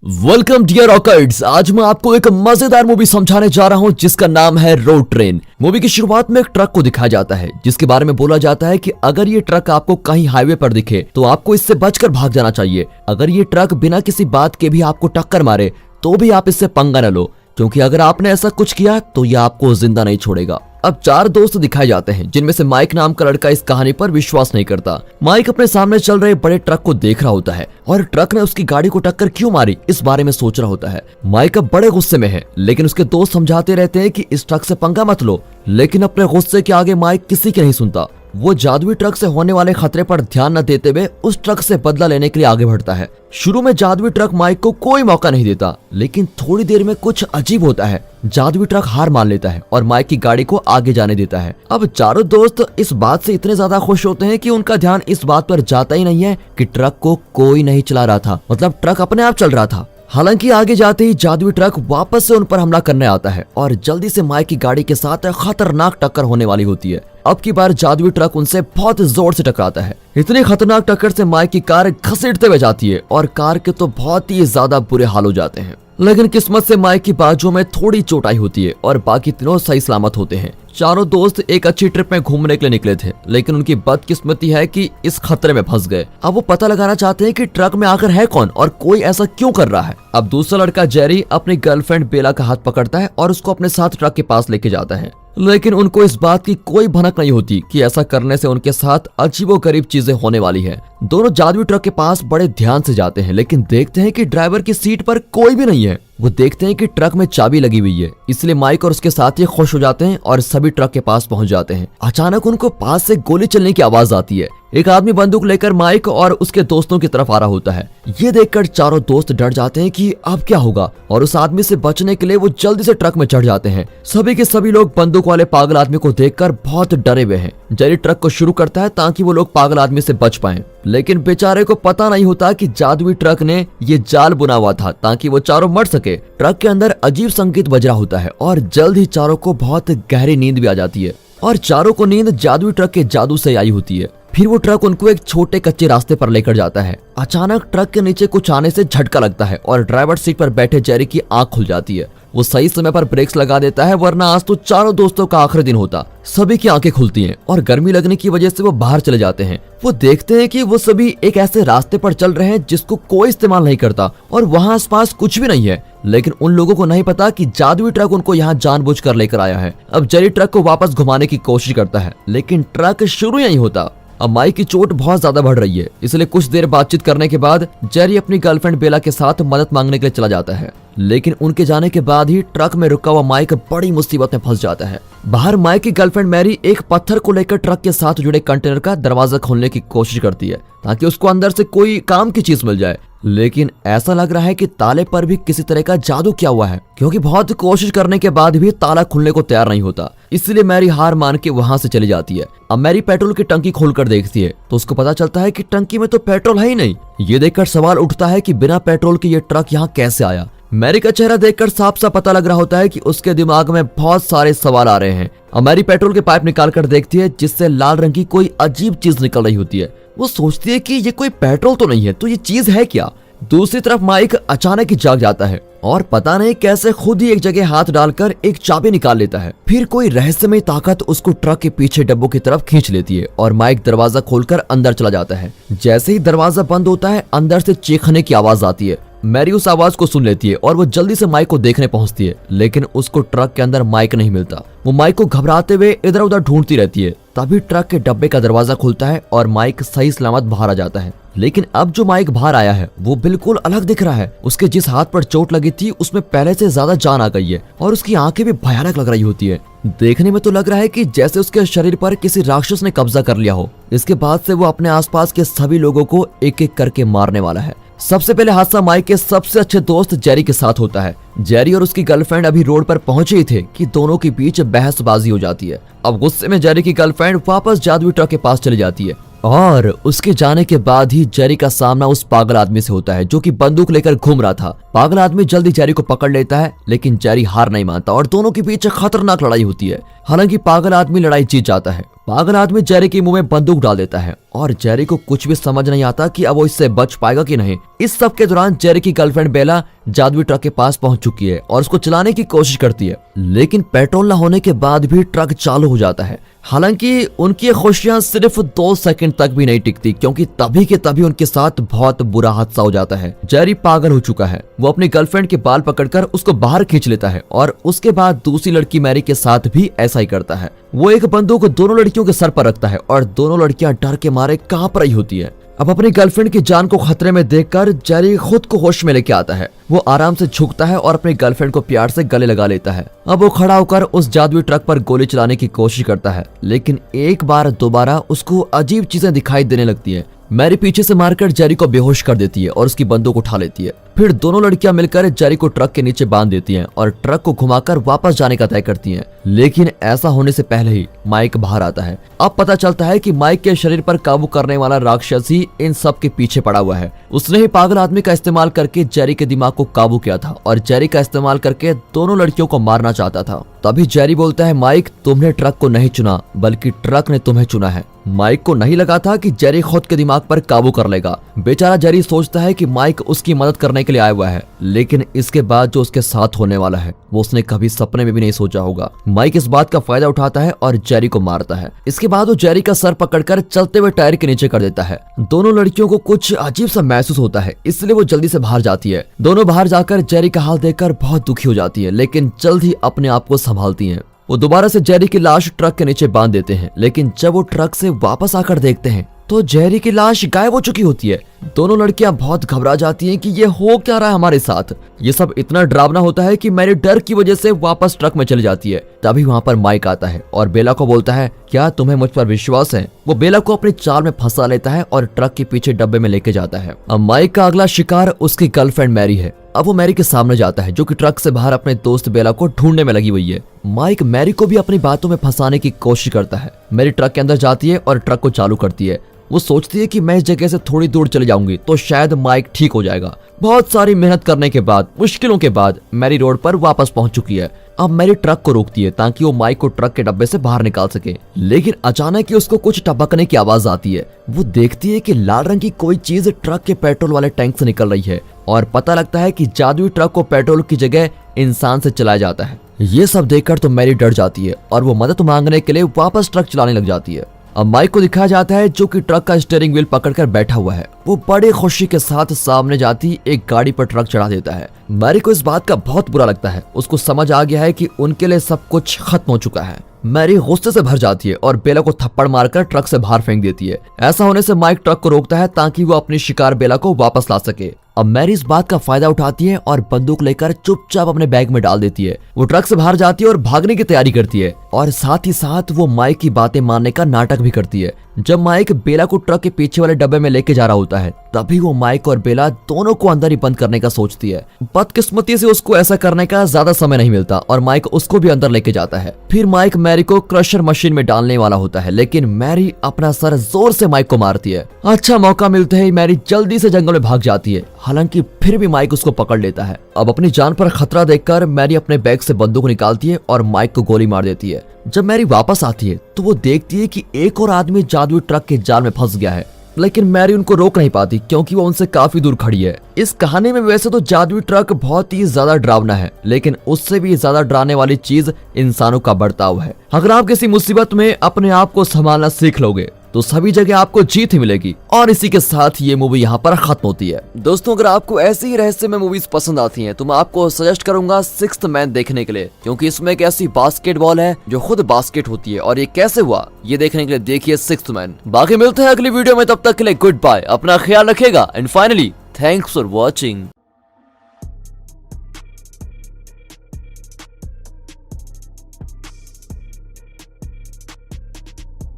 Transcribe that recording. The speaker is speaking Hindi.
Welcome dear रॉकर्ड्स। आज मैं आपको एक मजेदार मूवी समझाने जा रहा हूं जिसका नाम है रोड ट्रेन। मूवी की शुरुआत में एक ट्रक को दिखाया जाता है जिसके बारे में बोला जाता है कि अगर ये ट्रक आपको कहीं हाईवे पर दिखे तो आपको इससे बचकर भाग जाना चाहिए। अगर ये ट्रक बिना किसी बात के भी आपको टक्कर मारे तो भी आप इससे पंगा न लो, क्योंकि अगर आपने ऐसा कुछ किया तो ये आपको जिंदा नहीं छोड़ेगा। अब चार दोस्त दिखाए जाते हैं जिनमें से माइक नाम का लड़का इस कहानी पर विश्वास नहीं करता। माइक अपने सामने चल रहे बड़े ट्रक को देख रहा होता है और ट्रक ने उसकी गाड़ी को टक्कर क्यों मारी इस बारे में सोच रहा होता है। माइक अब बड़े गुस्से में है, लेकिन उसके दोस्त समझाते रहते हैं कि इस ट्रक से पंगा मत लो, लेकिन अपने गुस्से के आगे माइक किसी की नहीं सुनता। वो जादुई ट्रक से होने वाले खतरे पर ध्यान न देते हुए उस ट्रक से बदला लेने के लिए आगे बढ़ता है। शुरू में जादुई ट्रक माइक को कोई मौका नहीं देता, लेकिन थोड़ी देर में कुछ अजीब होता है। जादुई ट्रक हार मान लेता है और माइक की गाड़ी को आगे जाने देता है। अब चारों दोस्त इस बात से इतने ज्यादा खुश होते हैं कि उनका ध्यान इस बात पर जाता ही नहीं है कि ट्रक को कोई नहीं चला रहा था, मतलब ट्रक अपने आप चल रहा था। हालांकि आगे जाते ही जादुई ट्रक वापस से उन पर हमला करने आता है और जल्दी से माइक की गाड़ी के साथ खतरनाक टक्कर होने वाली होती है। अब की बार जादुई ट्रक उनसे बहुत जोर से टकराता है। इतनी खतरनाक टक्कर से माइक की कार घसीटते हुए जाती है और कार के तो बहुत ही ज्यादा बुरे हाल हो जाते हैं। लेकिन किस्मत से माइक की बाजू में थोड़ी चोट आई होती है और बाकी तीनों सही सलामत होते हैं। चारों दोस्त एक अच्छी ट्रिप में घूमने के लिए निकले थे, लेकिन उनकी बदकिस्मती है कि इस खतरे में फंस गए। अब वो पता लगाना चाहते हैं कि ट्रक में आकर है कौन और कोई ऐसा क्यों कर रहा है। अब दूसरा लड़का जेरी अपनी गर्लफ्रेंड बेला का हाथ पकड़ता है और उसको अपने साथ ट्रक के पास लेके जाता है, लेकिन उनको इस बात की कोई भनक नहीं होती कि ऐसा करने से उनके साथ अजीबोगरीब चीजें होने वाली है। दोनों जादुई ट्रक के पास बड़े ध्यान से जाते हैं, लेकिन देखते हैं कि ड्राइवर की सीट पर कोई भी नहीं है। वो देखते हैं कि ट्रक में चाबी लगी हुई है, इसलिए माइक और उसके साथी खुश हो जाते हैं और सभी ट्रक के पास पहुंच जाते हैं। अचानक उनको पास से गोली चलने की आवाज आती है। एक आदमी बंदूक लेकर माइक और उसके दोस्तों की तरफ आ रहा होता है। ये देखकर चारों दोस्त डर जाते हैं कि अब क्या होगा, और उस आदमी से बचने के लिए वो जल्दी से ट्रक में चढ़ जाते हैं। सभी के सभी लोग बंदूक वाले पागल आदमी को देखकर बहुत डरे हुए हैं। जेरी ट्रक को शुरू करता है ताकि वो लोग पागल आदमी से बच पाएं, लेकिन बेचारे को पता नहीं होता कि जादुई ट्रक ने ये जाल बुना हुआ था ताकि वो चारों मर सके। ट्रक के अंदर अजीब संगीत बज रहा होता है और जल्द ही चारों को बहुत गहरी नींद भी आ जाती है और चारों को नींद जादुई ट्रक के जादू से आई होती है। फिर वो ट्रक उनको एक छोटे कच्चे रास्ते पर लेकर जाता है। अचानक ट्रक के नीचे कुछ आने से झटका लगता है और ड्राइवर सीट पर बैठे जेरी की आंख खुल जाती है। वो सही समय पर ब्रेक्स लगा देता है, वरना आज तो चारों दोस्तों का आखिरी दिन होता। सभी की आंखें खुलती हैं और गर्मी लगने की वजह से वो बाहर चले जाते हैं। वो देखते हैं कि वो सभी एक ऐसे रास्ते पर चल रहे हैं जिसको कोई इस्तेमाल नहीं करता और वहाँ आसपास कुछ भी नहीं है, लेकिन उन लोगों को नहीं पता कि जादुई ट्रक उनको यहाँ जानबूझकर लेकर आया है। अब जेरी ट्रक को वापस घुमाने की कोशिश करता है, लेकिन ट्रक शुरू ही नहीं होता। अब माइक की चोट बहुत ज्यादा बढ़ रही है, इसलिए कुछ देर बातचीत करने के बाद जेरी अपनी गर्लफ्रेंड बेला के साथ मदद मांगने के लिए चला जाता है, लेकिन उनके जाने के बाद ही ट्रक में रुका हुआ माइक बड़ी मुसीबत में फंस जाता है। बाहर माइक की गर्लफ्रेंड मैरी एक पत्थर को लेकर ट्रक के साथ जुड़े कंटेनर का दरवाजा खोलने की कोशिश करती है ताकि उसको अंदर से कोई काम की चीज मिल जाए, लेकिन ऐसा लग रहा है कि ताले पर भी किसी तरह का जादू किया हुआ है, क्योंकि बहुत कोशिश करने के बाद भी ताला खुलने को तैयार नहीं होता। इसलिए मैरी हार मान के वहां से चली जाती है। अब मैरी पेट्रोल की टंकी खोलकर देखती है तो उसको पता चलता है कि टंकी में तो पेट्रोल है ही नहीं। ये देखकर सवाल उठता है कि बिना पेट्रोल के ये ट्रक यहाँ कैसे आया। मैरी का चेहरा देखकर साफ साफ पता लग रहा होता है कि उसके दिमाग में बहुत सारे सवाल आ रहे हैं। अब मैरी पेट्रोल के पाइप निकाल कर देखती है जिससे लाल रंग की कोई अजीब चीज निकल रही होती है। वो सोचती है कि ये कोई पेट्रोल तो नहीं है, तो ये चीज है क्या। दूसरी तरफ माइक अचानक ही जाग जाता है और पता नहीं कैसे खुद ही एक जगह हाथ डालकर एक चाबी निकाल लेता है। फिर कोई रहस्यमय ताकत उसको ट्रक के पीछे डब्बों की तरफ खींच लेती है और माइक दरवाजा खोलकर अंदर चला जाता है। जैसे ही दरवाजा बंद होता है, अंदर से चीखने की आवाज आती है। मैरी उस आवाज को सुन लेती है और वो जल्दी से माइक को देखने पहुंचती है, लेकिन उसको ट्रक के अंदर माइक नहीं मिलता। वो माइक को घबराते हुए इधर उधर ढूंढती रहती है। तभी ट्रक के डब्बे का दरवाजा खुलता है और माइक सही सलामत बाहर आ जाता है। लेकिन अब जो माइक बाहर आया है वो बिल्कुल अलग दिख रहा है। उसके जिस हाथ पर चोट लगी थी उसमें पहले से ज्यादा जान आ गई है और उसकी आंखें भी भयानक लग रही होती है। देखने में तो लग रहा है कि जैसे उसके शरीर पर किसी राक्षस ने कब्जा कर लिया हो। इसके बाद से वो अपने आसपास के सभी लोगों को एक एक करके मारने वाला है। सबसे पहले हादसा माइक के सबसे अच्छे दोस्त जेरी के साथ होता है। जेरी और उसकी गर्लफ्रेंड अभी रोड पर पहुंचे ही थे कि दोनों के बीच बहसबाजी हो जाती है। अब गुस्से में जेरी की गर्लफ्रेंड वापस जादुई ट्रक के पास चली जाती है और उसके जाने के बाद ही जेरी का सामना उस पागल आदमी से होता है जो कि बंदूक लेकर घूम रहा था। पागल आदमी जल्दी जेरी को पकड़ लेता है, लेकिन जेरी हार नहीं मानता और दोनों के बीच खतरनाक लड़ाई होती है। हालांकि पागल आदमी लड़ाई जीत जाता है। पागल आदमी जेरी के मुंह में बंदूक डाल देता है और जेरी को कुछ भी समझ नहीं आता कि अब वो इससे बच पाएगा कि नहीं। इस सब के दौरान जेरी की गर्लफ्रेंड बेला जादुई ट्रक के पास पहुंच चुकी है और उसको चलाने की कोशिश करती है, लेकिन पेट्रोल न होने के बाद भी ट्रक चालू हो जाता है। हालांकि उनकी खुशियां सिर्फ 2 सेकंड तक भी नहीं टिकती, क्योंकि तभी के तभी उनके साथ बहुत बुरा हादसा हो जाता है। जेरी पागल हो चुका है। वो अपनी गर्लफ्रेंड के बाल पकड़कर उसको बाहर खींच लेता है और उसके बाद दूसरी लड़की मैरी के साथ भी ऐसा ही करता है। वो एक बंदूक दोनों लड़कियों के सर पर रखता है और दोनों लड़कियां डर के मारे कांप रही होती है। अब अपनी गर्लफ्रेंड की जान को खतरे में देखकर जेरी खुद को होश में लेके आता है। वो आराम से झुकता है और अपनी गर्लफ्रेंड को प्यार से गले लगा लेता है। अब वो खड़ा होकर उस जादुई ट्रक पर गोली चलाने की कोशिश करता है, लेकिन एक बार दोबारा उसको अजीब चीजें दिखाई देने लगती है। मैरी पीछे से मारकर जेरी को बेहोश कर देती है और उसकी बंदूक उठा लेती है। फिर दोनों लड़कियां मिलकर जेरी को ट्रक के नीचे बांध देती हैं और ट्रक को घुमाकर वापस जाने का तय करती हैं। लेकिन ऐसा होने से पहले ही माइक बाहर आता है। अब पता चलता है कि माइक के शरीर पर काबू करने वाला राक्षस ही इन सब के पीछे पड़ा हुआ है। उसने ही पागल आदमी का इस्तेमाल करके जेरी के दिमाग को काबू किया था और जेरी का इस्तेमाल करके दोनों लड़कियों को मारना चाहता था। तभी जेरी बोलता है, माइक तुमने ट्रक को नहीं चुना बल्कि ट्रक ने तुम्हें चुना है। माइक को नहीं लगा था कि जेरी खुद के दिमाग पर काबू कर लेगा। बेचारा जेरी सोचता है कि माइक उसकी मदद करने के लिए आया हुआ है, लेकिन इसके बाद जो उसके साथ होने वाला है वो उसने कभी सपने में भी नहीं सोचा होगा। माइक इस बात का फायदा उठाता है और जेरी को मारता है। इसके बाद वो जेरी का सर पकड़कर चलते हुए टायर के नीचे कर देता है। दोनों लड़कियों को कुछ अजीब सा महसूस होता है, इसलिए वो जल्दी से बाहर जाती है। दोनों बाहर जाकर जेरी का हाल देखकर बहुत दुखी हो जाती है, लेकिन जल्द ही अपने आप को संभालती हैं। वो दोबारा से जेरी की लाश ट्रक के नीचे बांध देते हैं, लेकिन जब वो ट्रक से वापस आकर देखते हैं तो जेरी की लाश गायब हो चुकी होती है। दोनों लड़कियां बहुत घबरा जाती हैं कि ये हो क्या रहा है हमारे साथ। ये सब इतना डरावना होता है कि मैरी डर की वजह से वापस ट्रक में चली जाती है। तभी वहाँ पर माइक आता है और बेला को बोलता है, क्या तुम्हें मुझ पर विश्वास है? वो बेला को अपनी चाल में फंसा लेता है और ट्रक के पीछे डब्बे में लेके जाता है। अब माइक का अगला शिकार उसकी गर्लफ्रेंड मैरी है। अब वो मैरी के सामने जाता है, जो कि ट्रक से बाहर अपने दोस्त बेला को ढूंढने में लगी हुई है। माइक मैरी को भी अपनी बातों में फंसाने की कोशिश करता है। मैरी ट्रक के अंदर जाती है और ट्रक को चालू करती है। वो सोचती है कि मैं इस जगह से थोड़ी दूर चले जाऊंगी तो शायद माइक ठीक हो जाएगा। बहुत सारी मेहनत करने के बाद, मुश्किलों के बाद मैरी रोड पर वापस पहुंच चुकी है। अब मैरी ट्रक को रोकती है ताकि वो माइक को ट्रक के डब्बे से बाहर निकाल सके, लेकिन अचानक ही उसको कुछ टपकने की आवाज आती है। वो देखती है कि लाल रंग की कोई चीज ट्रक के पेट्रोल वाले टैंक से निकल रही है और पता लगता है कि जादुई ट्रक को पेट्रोल की जगह इंसान से चलाया जाता है। ये सब देखकर तो मैरी डर जाती है और वो मदद मांगने के लिए वापस ट्रक चलाने लग जाती है। अब माइक को दिखाया जाता है, जो कि ट्रक का स्टीयरिंग व्हील पकड़कर बैठा हुआ है। वो बड़े खुशी के साथ सामने जाती एक गाड़ी पर ट्रक चढ़ा देता है। मैरी को इस बात का बहुत बुरा लगता है। उसको समझ आ गया है कि उनके लिए सब कुछ खत्म हो चुका है। मैरी गुस्से से भर जाती है और बेला को थप्पड़ मारकर ट्रक से बाहर फेंक देती है। ऐसा होने से माइक ट्रक को रोकता है ताकि वो अपनी शिकार बेला को वापस ला सके। अब मैरी इस बात का फायदा उठाती है और बंदूक लेकर चुपचाप अपने बैग में डाल देती है। वो ट्रक से बाहर जाती है और भागने की तैयारी करती है और साथ ही साथ वो माइक की बातें मानने का नाटक भी करती है। जब माइक बेला को ट्रक के पीछे वाले डब्बे में लेके जा रहा होता है, तभी वो माइक और बेला दोनों को अंदर ही बंद करने का सोचती है। बदकिस्मती से उसको ऐसा करने का ज्यादा समय नहीं मिलता और माइक उसको भी अंदर लेके जाता है। फिर माइक मैरी को क्रशर मशीन में डालने वाला होता है, लेकिन मैरी अपना सर जोर से माइक को मारती है। अच्छा मौका मिलते ही मैरी जल्दी से जंगल में भाग जाती है, हालांकि फिर भी माइक उसको पकड़ लेता है। अब अपनी जान पर खतरा देखकर मैरी अपने बैग से बंदूक निकालती है और माइक को गोली मार देती है। जब मैरी वापस आती है तो वो देखती है कि एक और आदमी जादुई ट्रक के जाल में फंस गया है, लेकिन मैरी उनको रोक नहीं पाती क्योंकि वो उनसे काफी दूर खड़ी है। इस कहानी में वैसे तो जादुई ट्रक बहुत ही ज्यादा डरावना है, लेकिन उससे भी ज्यादा डराने वाली चीज इंसानों का बर्ताव है। अगर आप किसी मुसीबत में अपने आप को संभालना सीख लोगे तो सभी जगह आपको जीत ही मिलेगी। और इसी के साथ ये मूवी यहाँ पर खत्म होती है। दोस्तों, अगर आपको ऐसी ही रहस्यमय मूवीज पसंद आती हैं तो मैं आपको सजेस्ट करूंगा सिक्स्थ मैन देखने के लिए, क्योंकि इसमें एक ऐसी बास्केटबॉल है जो खुद बास्केट होती है और ये कैसे हुआ ये देखने के लिए देखिए सिक्स्थ मैन। बाकी मिलते हैं अगली वीडियो में, तब तक के लिए गुड बाय, अपना ख्याल रखेगा and finally thanks for watching.